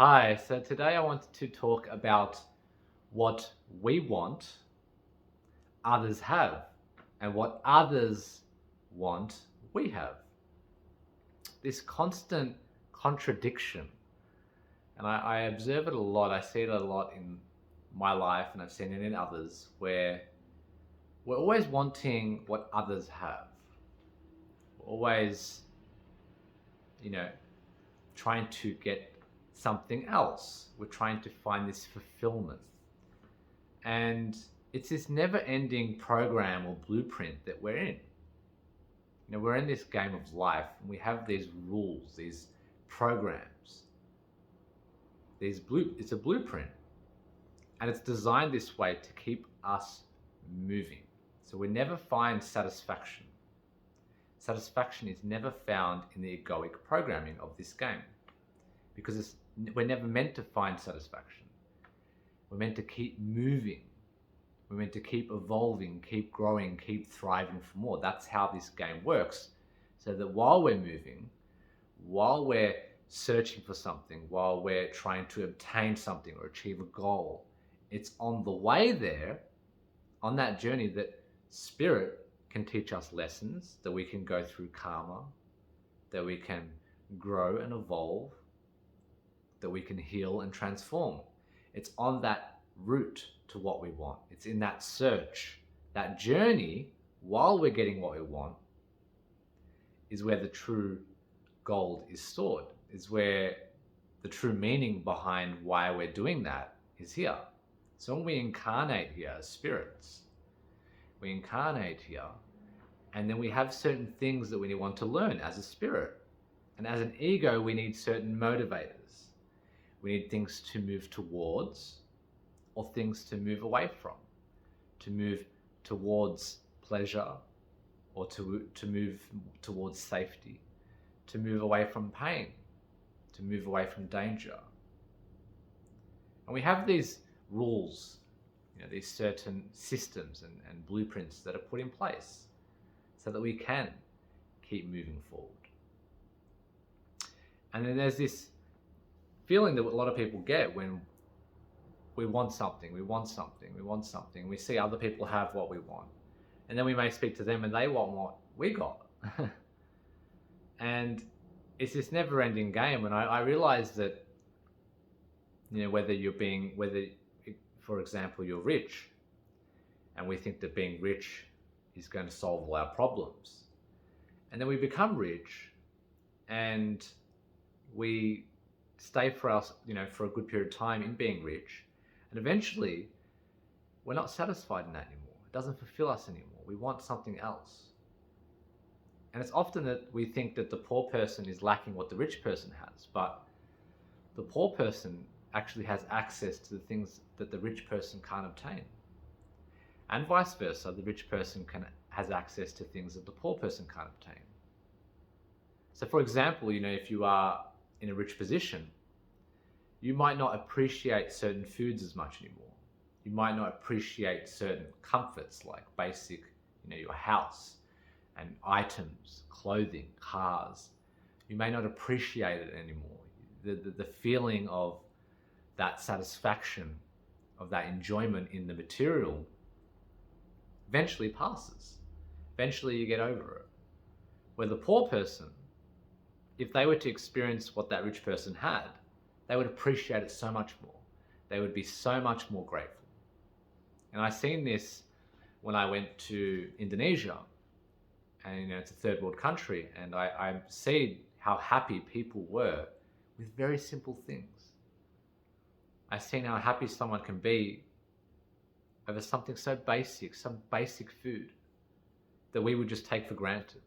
Hi, so today I wanted to talk about what we want others have and what others want we have. This constant contradiction, and I observe it a lot, I see it a lot in my life, and I've seen it in others, where we're always wanting what others have. We're always, you know, trying to get something else. We're trying to find this fulfillment. And it's this never ending program or blueprint that we're in. We're in this game of life and we have these rules, these programs, it's a blueprint. And it's designed this way to keep us moving. So we never find satisfaction. Satisfaction is never found in the egoic programming of this game because we're never meant to find satisfaction. We're meant to keep moving. We're meant to keep evolving, keep growing, keep thriving for more. That's how this game works. So that while we're moving, while we're searching for something, while we're trying to obtain something or achieve a goal, it's on the way there, on that journey, that spirit can teach us lessons, that we can go through karma, that we can grow and evolve, that we can heal and transform. It's on that route to what we want. It's in that search, that journey, while we're getting what we want, is where the true gold is stored, is where the true meaning behind why we're doing that is here. So when we incarnate here as spirits, we incarnate here, and then we have certain things that we want to learn as a spirit. And as an ego, we need certain motivators. We need things to move towards or things to move away from, to move towards pleasure or to move towards safety, to move away from pain, to move away from danger. And we have these rules, these certain systems and blueprints that are put in place so that we can keep moving forward. And then there's this feeling that a lot of people get when we want something, we see other people have what we want. And then we may speak to them and they want what we got. And it's this never ending game. And I realize that, whether for example, you're rich, and we think that being rich is going to solve all our problems. And then we become rich and we stay for a good period of time in being rich. And eventually we're not satisfied in that anymore. It doesn't fulfill us anymore. We want something else. And it's often that we think that the poor person is lacking what the rich person has, but the poor person actually has access to the things that the rich person can't obtain. And vice versa, the rich person has access to things that the poor person can't obtain. So for example, if you are in a rich position, you might not appreciate certain foods as much anymore. You might not appreciate certain comforts like basic, your house and items, clothing, cars. You may not appreciate it anymore. The feeling of that satisfaction, of that enjoyment in the material eventually passes. Eventually you get over it. Where the poor person, if they were to experience what that rich person had, they would appreciate it so much more. They would be so much more grateful. And I seen this when I went to Indonesia, and it's a third world country, and I see how happy people were with very simple things. I've seen how happy someone can be over something so basic, some basic food that we would just take for granted.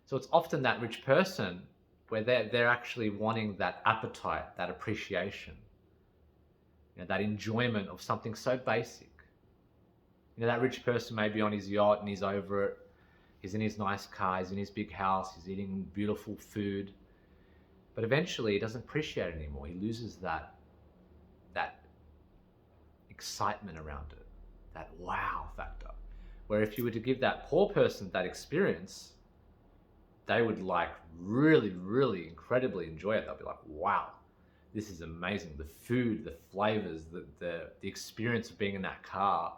So it's often that rich person where they're actually wanting that appetite, that appreciation, that enjoyment of something so basic. That rich person may be on his yacht and he's over it. He's in his nice car, he's in his big house, he's eating beautiful food. But eventually he doesn't appreciate it anymore. He loses that excitement around it, that wow factor. Where if you were to give that poor person that experience, they would really, really incredibly enjoy it. They'll be like, wow, this is amazing. The food, the flavors, the experience of being in that car,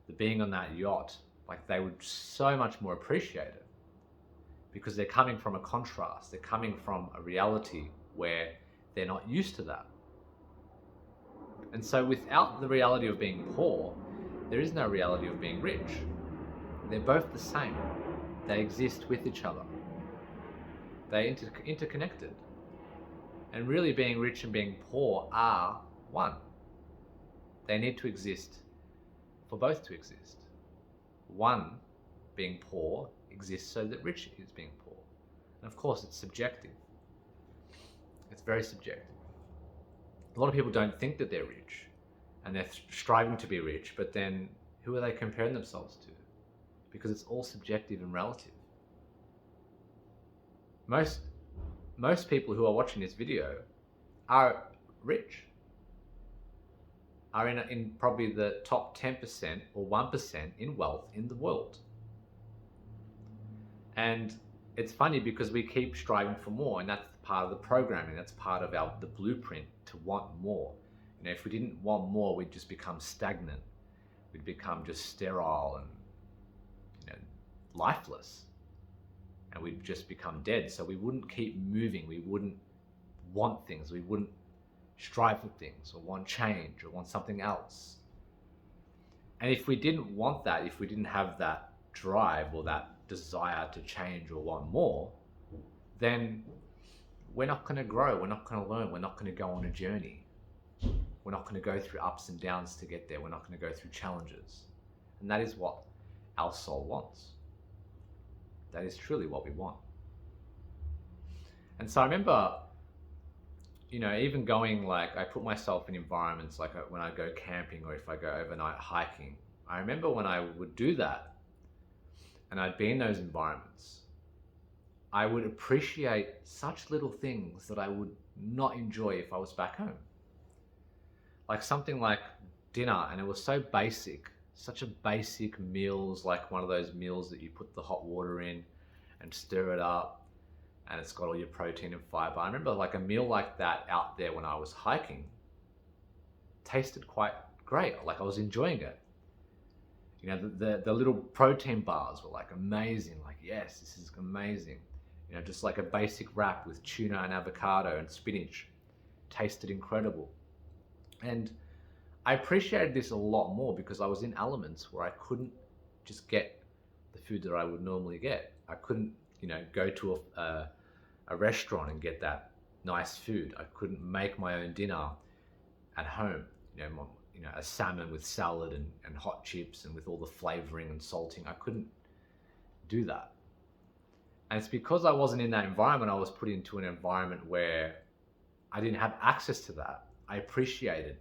the being on that yacht, like they would so much more appreciate it because they're coming from a contrast. They're coming from a reality where they're not used to that. And so without the reality of being poor, there is no reality of being rich. They're both the same. They exist with each other. They're interconnected. And really being rich and being poor are one. They need to exist for both to exist. One, being poor, exists so that rich is being poor. And of course it's subjective. It's very subjective. A lot of people don't think that they're rich and they're striving to be rich, but then who are they comparing themselves to? Because it's all subjective and relative. Most people who are watching this video are rich, are in probably the top 10% or 1% in wealth in the world. And it's funny because we keep striving for more, and that's part of the programming, that's part of the blueprint to want more. You know, if we didn't want more, we'd just become stagnant. We'd become just sterile and, you know, lifeless. And we'd just become dead. So we wouldn't keep moving. We wouldn't want things. We wouldn't strive for things or want change or want something else. And if we didn't want that, if we didn't have that drive or that desire to change or want more, then we're not going to grow. We're not going to learn. We're not going to go on a journey. We're not going to go through ups and downs to get there. We're not going to go through challenges. And that is what our soul wants. That is truly what we want. And so I remember, you know, even going, like, I put myself in environments like when I go camping or if I go overnight hiking. I remember when I would do that and I'd be in those environments, I would appreciate such little things that I would not enjoy if I was back home. Like something like dinner, and it was so basic, such a basic meals, like one of those meals that you put the hot water in and stir it up and it's got all your protein and fiber. I remember like a meal like that out there when I was hiking tasted quite great. Like I was enjoying it. You know, the little protein bars were like amazing. Like, yes, this is amazing. You know, just like a basic wrap with tuna and avocado and spinach tasted incredible. And I appreciated this a lot more because I was in elements where I couldn't just get the food that I would normally get. I couldn't, you know, go to a restaurant and get that nice food. I couldn't make my own dinner at home. You know, a salmon with salad and hot chips and with all the flavoring and salting. I couldn't do that. And it's because I wasn't in that environment. I was put into an environment where I didn't have access to that. I appreciated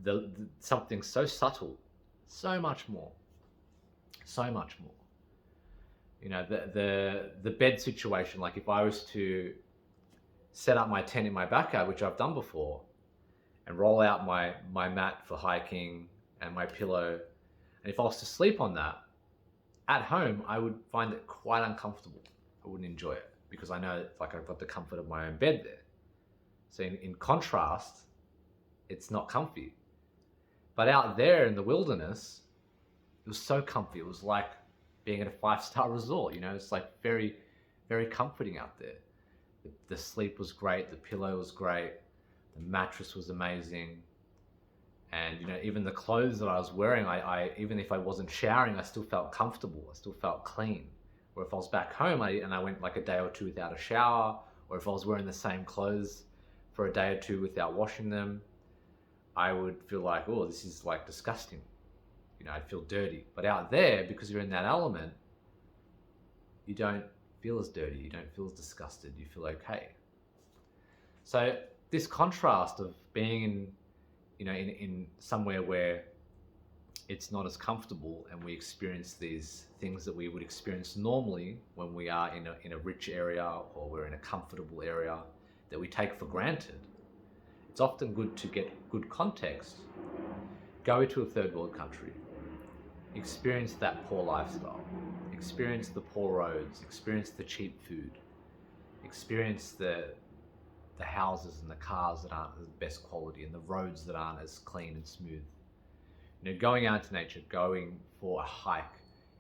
the something so subtle, so much more. You know, the bed situation. Like if I was to set up my tent in my backyard, which I've done before, and roll out my mat for hiking and my pillow, and if I was to sleep on that at home, I would find it quite uncomfortable. I wouldn't enjoy it because I know like I've got the comfort of my own bed there. So in contrast, it's not comfy. But out there in the wilderness, it was so comfy. It was like being at a 5-star resort, you know, it's like very, very comforting out there. The sleep was great. The pillow was great. The mattress was amazing. And, you know, even the clothes that I was wearing, I even if I wasn't showering, I still felt comfortable. I still felt clean. Or if I was back home and I went like a day or two without a shower, or if I was wearing the same clothes for a day or two without washing them, I would feel like, oh, this is like disgusting. You know, I'd feel dirty. But out there, because you're in that element, you don't feel as dirty. You don't feel as disgusted. You feel okay. So this contrast of being in, you know, in somewhere where it's not as comfortable and we experience these things that we would experience normally when we are in a rich area or we're in a comfortable area that we take for granted. It's often good to get good context. Go to a third world country. Experience that poor lifestyle. Experience the poor roads. Experience the cheap food. Experience the the houses and the cars that aren't the best quality and the roads that aren't as clean and smooth. Going out into nature, going for a hike,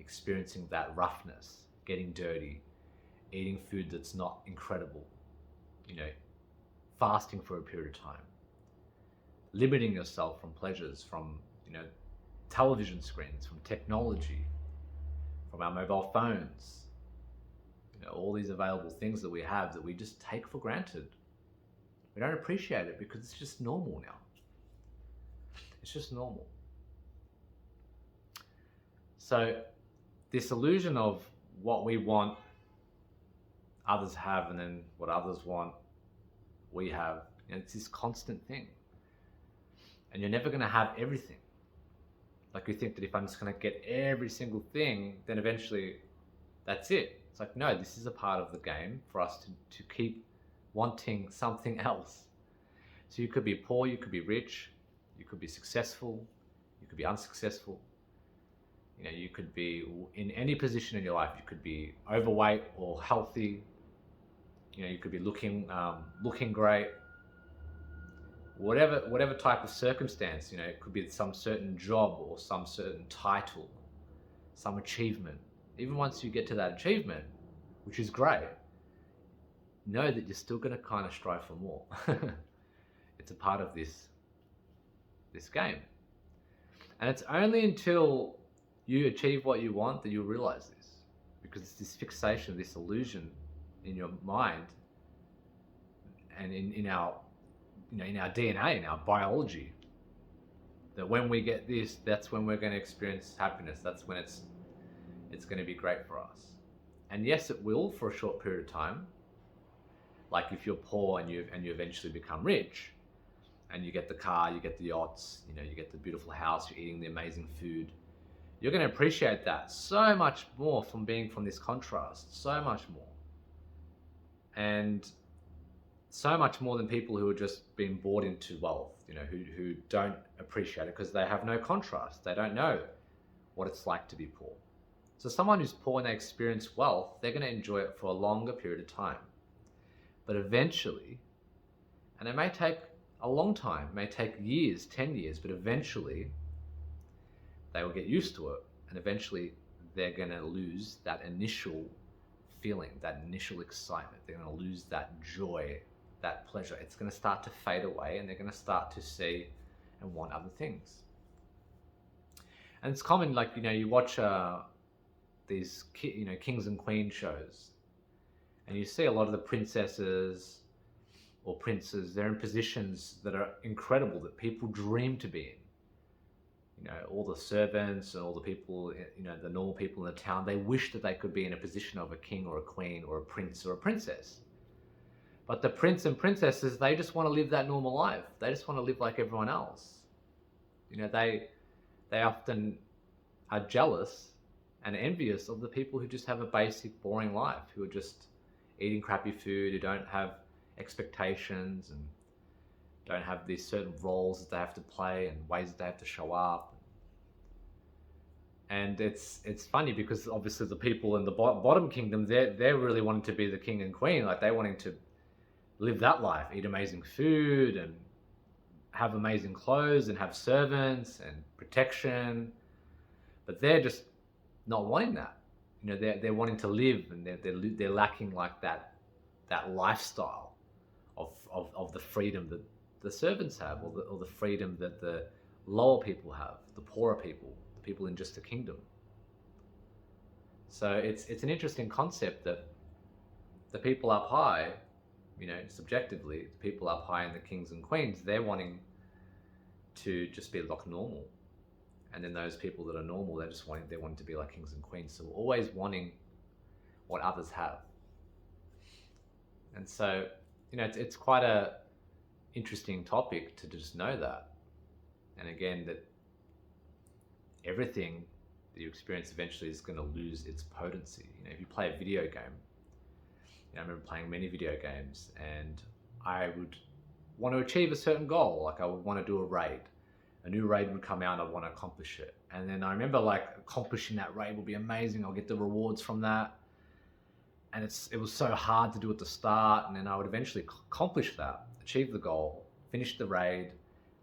experiencing that roughness, getting dirty, eating food that's not incredible, fasting for a period of time, limiting yourself from pleasures, from television screens, from technology, from our mobile phones, all these available things that we have that we just take for granted. We don't appreciate it because it's just normal now. It's just normal. So this illusion of what we want, others have, and then what others want, we have, it's this constant thing. And you're never going to have everything. Like you think that if I'm just going to get every single thing, then eventually that's it. It's like, no, this is a part of the game for us to keep wanting something else. So you could be poor, you could be rich, you could be successful, you could be unsuccessful. You could be in any position in your life. You could be overweight or healthy. You could be looking great. Whatever type of circumstance, it could be some certain job or some certain title, some achievement. Even once you get to that achievement, which is great, know that you're still going to kind of strive for more. It's a part of this game. And it's only until you achieve what you want that you'll realize this, because it's this fixation, this illusion in your mind and in our in our DNA, in our biology, that when we get this, that's when we're going to experience happiness. That's when it's going to be great for us. And yes, it will for a short period of time. Like if you're poor and you eventually become rich, and you get the car, you get the yachts, you get the beautiful house, you're eating the amazing food, you're going to appreciate that so much more from being from this contrast, so much more. And so much more than people who are just being bought into wealth, who don't appreciate it because they have no contrast. They don't know what it's like to be poor. So someone who's poor and they experience wealth, they're going to enjoy it for a longer period of time. But eventually, and it may take a long time, it may take years, 10 years, but eventually they will get used to it, and eventually they're going to lose that initial feeling, that initial excitement. They're going to lose that joy, that pleasure. It's going to start to fade away, and they're going to start to see and want other things. And it's common, like, you watch these kings and queens shows, and you see a lot of the princesses or princes, they're in positions that are incredible, that people dream to be in. All the servants and all the people, the normal people in the town, they wish that they could be in a position of a king or a queen or a prince or a princess. But the prince and princesses, they just want to live that normal life. They just want to live like everyone else. They often are jealous and envious of the people who just have a basic, boring life, who are just eating crappy food, who don't have expectations and don't have these certain roles that they have to play and ways that they have to show up. And it's funny because obviously the people in the bottom kingdom, they're really wanting to be the king and queen. Like, they're wanting to live that life, eat amazing food and have amazing clothes and have servants and protection. But they're just not wanting that. They're wanting to live, and they're lacking like that lifestyle of the freedom that the servants have, or the freedom that the lower people have, the poorer people, the people in just the kingdom. So it's an interesting concept that the people up high, subjectively, the people up high in the kings and queens, they're wanting to just be like normal. And then those people that are normal, they're wanting to be like kings and queens. So we're always wanting what others have. And so, it's quite a interesting topic to just know that. And again, that everything that you experience eventually is going to lose its potency. If you play a video game, I remember playing many video games, and I would want to achieve a certain goal. Like, I would want to do a raid. A new raid would come out, and I'd want to accomplish it. And then I remember, like, accomplishing that raid would be amazing. I'll get the rewards from that. and it was so hard to do at the start, and then I would eventually accomplish that, achieve the goal, finish the raid,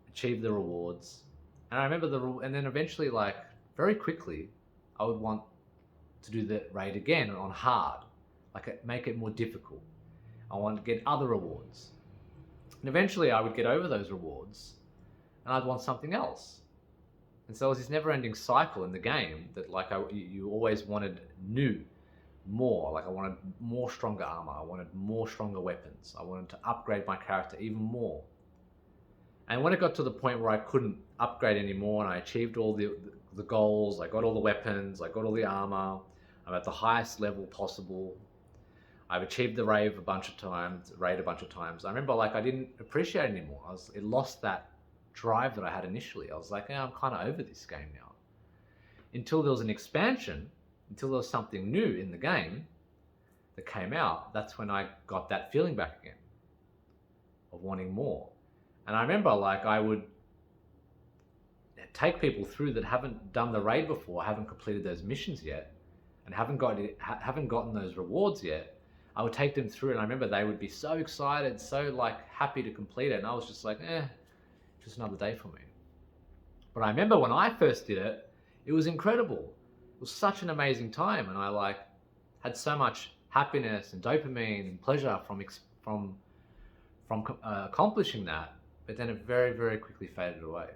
achieve the rewards. And I remember and then eventually, like, very quickly, I would want to do the raid again on hard, like make it more difficult. I want to get other rewards. And eventually I would get over those rewards and I'd want something else. And so it was this never ending cycle in the game that, like, you always wanted new, more. Like, I wanted more stronger armor, I wanted more stronger weapons, I wanted to upgrade my character even more. And when it got to the point where I couldn't upgrade anymore and I achieved all the goals, I got all the weapons, I got all the armor, I'm at the highest level possible, I've achieved the raid a bunch of times. I remember, like, I didn't appreciate it anymore. It lost that drive that I had initially. I was like, I'm kind of over this game now. Until there was an expansion, until there was something new in the game that came out, that's when I got that feeling back again of wanting more. And I remember, like, I would take people through that haven't done the raid before, haven't completed those missions yet, and haven't gotten those rewards yet. I would take them through, and I remember they would be so excited, so, like, happy to complete it, and I was just like, just another day for me. But I remember when I first did it, it was incredible. It was such an amazing time, and I, like, had so much happiness and dopamine and pleasure from accomplishing that. But then it very, very quickly faded away.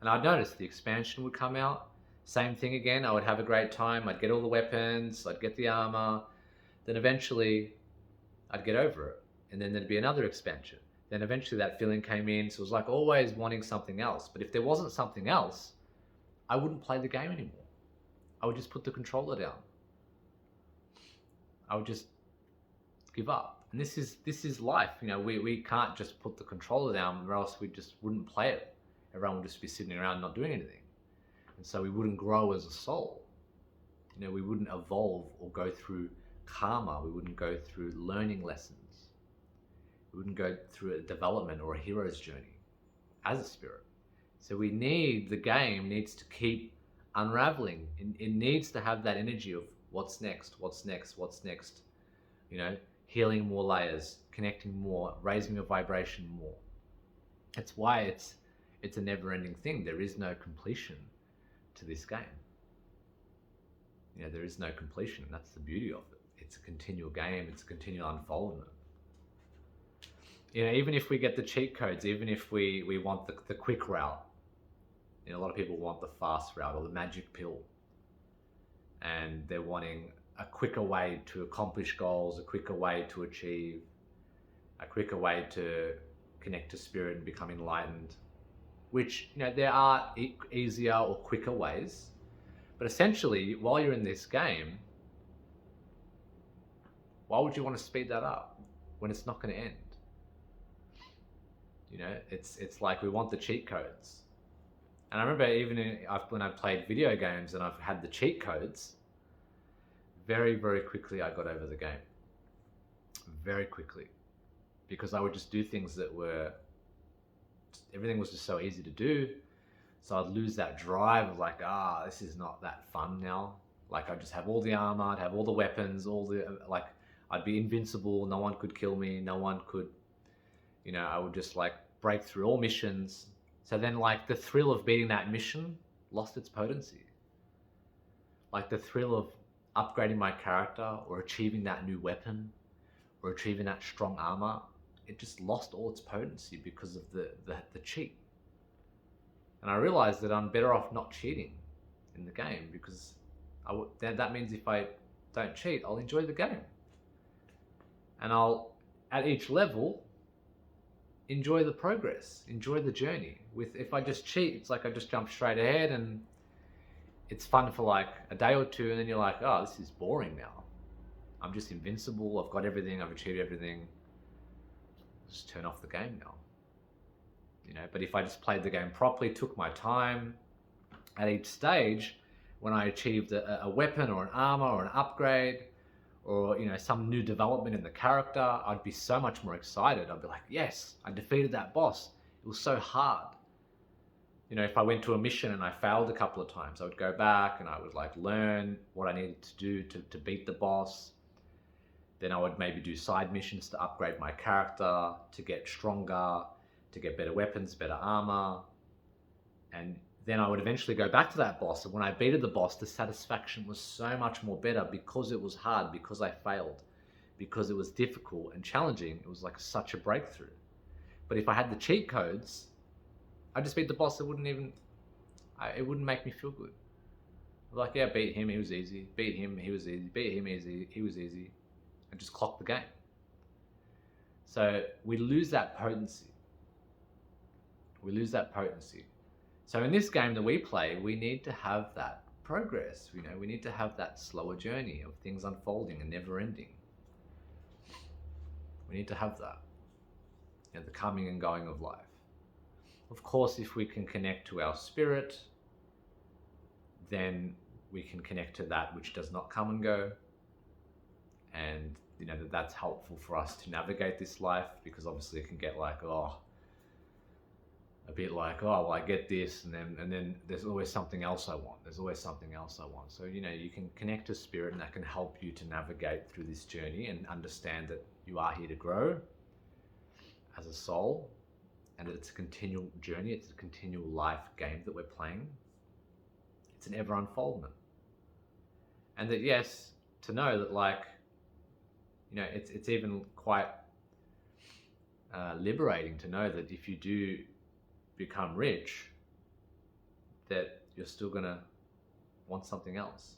And I'd noticed the expansion would come out, same thing again. I would have a great time. I'd get all the weapons, I'd get the armor. Then eventually I'd get over it, and then there'd be another expansion. Then eventually that feeling came in, so it was like always wanting something else. But if there wasn't something else, I wouldn't play the game anymore. I would just put the controller down. I would just give up. And this is life. You know, we can't just put the controller down, or else we just wouldn't play it. Everyone would just be sitting around not doing anything. And so we wouldn't grow as a soul. You know, we wouldn't evolve or go through karma. We wouldn't go through learning lessons. We wouldn't go through a development or a hero's journey as a spirit. So the game needs to keep unraveling. It needs to have that energy of what's next. You know, healing more layers, connecting more, raising your vibration more. That's why it's a never-ending thing. There is no completion to this game. You know, there is no completion. That's the beauty of it. It's a continual game. It's a continual unfoldment. You know, even if we get the cheat codes, even if we want the quick route, you know, a lot of people want the fast route or the magic pill, and they're wanting a quicker way to accomplish goals, a quicker way to achieve, a quicker way to connect to spirit and become enlightened, which, you know, there are easier or quicker ways. But essentially, while you're in this game, why would you want to speed that up when it's not going to end? You know, it's like we want the cheat codes. And I remember even when I played video games and I've had the cheat codes, very, very quickly I got over the game. Very quickly. Because I would just do things that everything was just so easy to do. So I'd lose that drive of, like, this is not that fun now. Like, I'd just have all the armor, I'd have all the weapons, I'd be invincible, no one could kill me, no one could, you know, I would just, like, break through all missions. So then, like, the thrill of beating that mission lost its potency. Like, the thrill of upgrading my character or achieving that new weapon or achieving that strong armor, it just lost all its potency because of the cheat. And I realized that I'm better off not cheating in the game, because that means if I don't cheat, I'll enjoy the game. And I'll, at each level, enjoy the progress, enjoy the journey. If I just cheat, it's like I just jump straight ahead and it's fun for like a day or two, and then you're like, this is boring now. I'm just invincible, I've got everything, I've achieved everything. Just turn off the game now. You know, but if I just played the game properly, took my time at each stage, when I achieved a weapon or an armor or an upgrade, or, you know, some new development in the character, I'd be so much more excited. I'd be like, yes, I defeated that boss. It was so hard. You know, if I went to a mission and I failed a couple of times, I would go back and I would, like, learn what I needed to do to beat the boss. Then I would maybe do side missions to upgrade my character, to get stronger, to get better weapons, better armor. And then I would eventually go back to that boss. And when I beated the boss, the satisfaction was so much more better because it was hard, because I failed, because it was difficult and challenging. It was like such a breakthrough. But if I had the cheat codes, I just beat the boss. It wouldn't make me feel good. Like, yeah, beat him, he was easy. Beat him, he was easy. Beat him, easy, he was easy. And just clock the game. So we lose that potency. We lose that potency. So in this game that we play, we need to have that progress. We need to have that slower journey of things unfolding and never ending. We need to have that. The coming and going of life. Of course, if we can connect to our spirit, then we can connect to that which does not come and go. And that's helpful for us to navigate this life, because obviously it can get like, a bit like, well, I get this, and then there's always something else I want. There's always something else I want. So, you can connect to spirit, and that can help you to navigate through this journey and understand that you are here to grow as a soul, and that it's a continual journey. It's a continual life game that we're playing. It's an ever unfoldment. And that, yes, to know that, like, it's even quite liberating to know that if you do become rich, that you're still gonna want something else,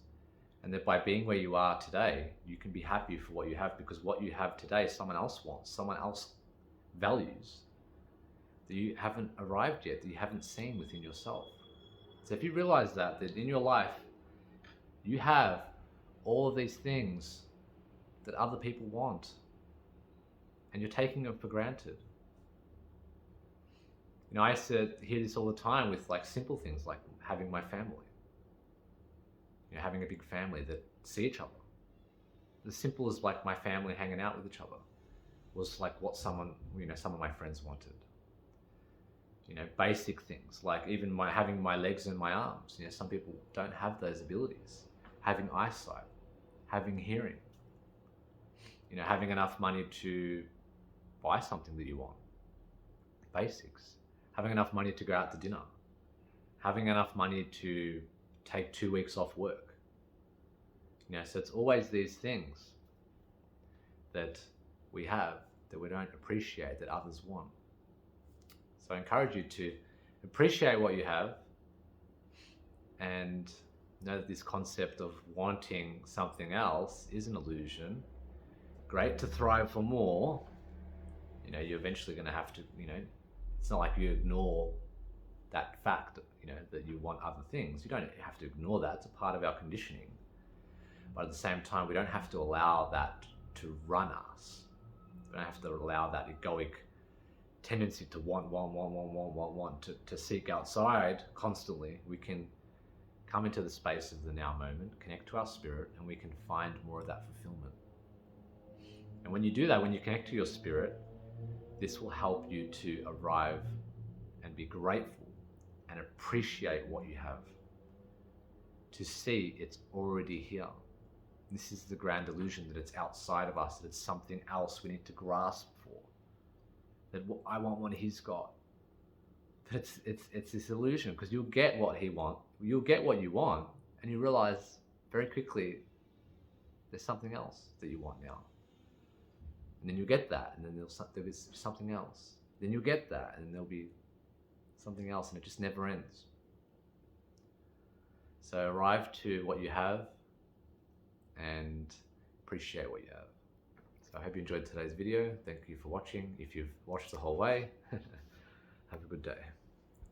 and that by being where you are today, you can be happy for what you have, because what you have today someone else wants, someone else values, that you haven't arrived yet, that you haven't seen within yourself. So if you realize that in your life you have all of these things that other people want, and you're taking them for granted. I used to hear this all the time with like simple things like having my family. Having a big family that see each other. As simple as like my family hanging out with each other was like what some of my friends wanted. Basic things like even having my legs and my arms. Some people don't have those abilities. Having eyesight, having hearing. Having enough money to buy something that you want. Basics. Having enough money to go out to dinner. Having enough money to take 2 weeks off work. So it's always these things that we have that we don't appreciate that others want. So I encourage you to appreciate what you have, and know that this concept of wanting something else is an illusion. Great to thrive for more. You're eventually going to have to, it's not like you ignore that fact, that you want other things. You don't have to ignore that. It's a part of our conditioning. But at the same time, we don't have to allow that to run us. We don't have to allow that egoic tendency to want, to seek outside constantly. We can come into the space of the now moment, connect to our spirit, and we can find more of that fulfillment. And when you do that, when you connect to your spirit, this will help you to arrive and be grateful and appreciate what you have. To see it's already here. This is the grand illusion that it's outside of us, that it's something else we need to grasp for. That I want what he's got. But it's this illusion, because you'll get what you want, and you realize very quickly there's something else that you want now. And then you get that, and then there'll be something else. Then you'll get that, and then there'll be something else, and it just never ends. So arrive to what you have and appreciate what you have. So I hope you enjoyed today's video. Thank you for watching. If you've watched the whole way, have a good day.